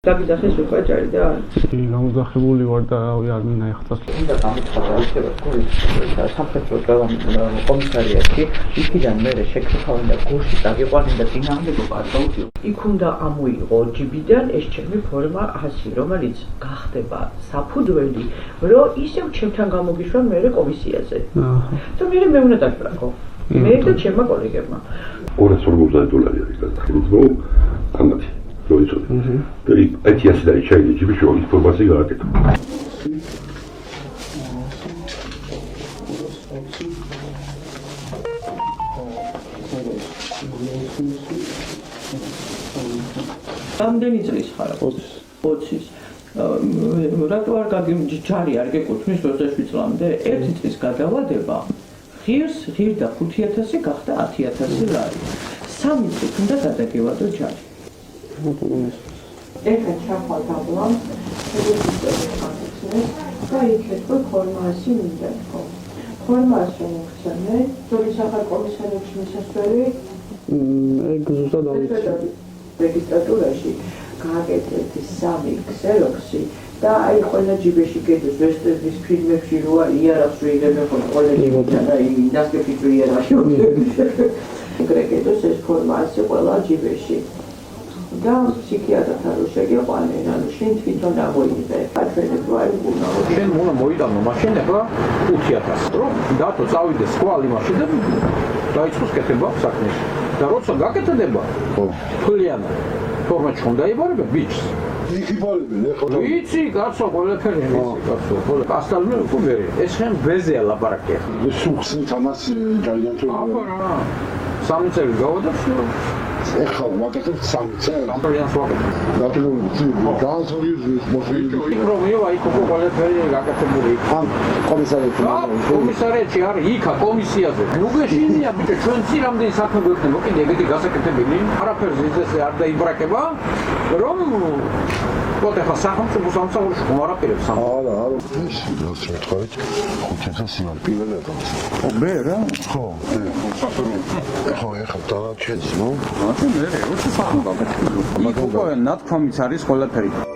დაგიძახეს უკვე ჯარი და გამოდახებული ვარ და არ მინდა ეხლა. უნდა გამიცხადა ისევ სამხედრო კომისარიატში იქიდან მე შეკრებავენ და გულში დაგიყვანენ და წინააღმდეგობა არ დაუწიო. იქ უნდა ამოიღო ჯიბიდან ეს ჩემი ფორმა 100 რომელიც გახდება საფუძველი რომ ისევ ჩემთან გამოგიშვა მე კომისიაზე. და მე უნდა დაგბრაკო. მე და ჩემმა კოლეგებმა 250 დოლარი არის გადახდილი. ამათი როიცოდი. და IT ასე დაიჭირე ჯიბში ინფორმაცია გააკეთა. რამდენი წლის ხარ? 20. რატო არ ჯარი არ გეკუთვნის 27 წლამდე? 1 წლის გადავადება ღირს ღირდა 5000 გახდა 10000 ლარი. 3 წელი უნდა გადაგევადო ჯარი. ეხლა ჩახვალ და იქეთქო ფორმაში მინდა თქო. ფორმაში მოხსენე, თორე სახარ კომისარიატში მისასვლელი ეგ ზუსტად დავიცი. რეგისტრატურაში გააკეთეთ 3 ქსეროქსი და აი ყველა ჯიბეში გეძოს ვესტერნის ფილმებში როა იარაღს ვიღებენ ხოლმე კოლეგებთან და ინდასტრიაში თუ იარაღში გრეკეთოს ეს ფორმაცია ყველა ჯიბეში და ფსიქიატრთან რო შეგიყვანენ ანუ შენ თვითონ ამოიღე აჩვენებო აი შენ უნდა მოიტანო მაშინ ახლა 5000 რომ დათო წავიდეს სკოლა იმაში და დაიწყოს კეთება საქმეს და როცა გაკეთდება ფლიანა ფორმაში ხომ დაიბარება ბიჭს იფარებენ ეხლა ვიცი კაცო ყველაფერი ვიცი კაცო ყველა პასტალმე უკვე ეს შენ ბეზეა ლაპარაკი სუხსით ამას ძალიან თუ აბა 3 წელი გავადავ ეხლა ვაკეთებ 3 წელი ამბრიანს ვაკეთებ დათვლილი განსხვავების მოსული იქ რომ იო აი კოკო ყველაფერი გაკეთებული ან კომისარიატში არის იქა კომისიაზე ნუ გეშინია ბიჭო ჩვენ ცირამდე საქმე გვექნება კიდე ეგეთი გასაკეთებელი არაფერზე ისე არ დაიბრაკება რომ вот ახლა სახელმწიფო სამსახურში ხომ არაპირებს სამ არა ის რაც მეთქავით 5000 ლარი პირველ ეტაპზე მე რა ხო ხო ეხლა დანარჩენს ნუ მე როცა საქმე გაკეთებ მაგრამ ნათქვამიც არის ყველაფერი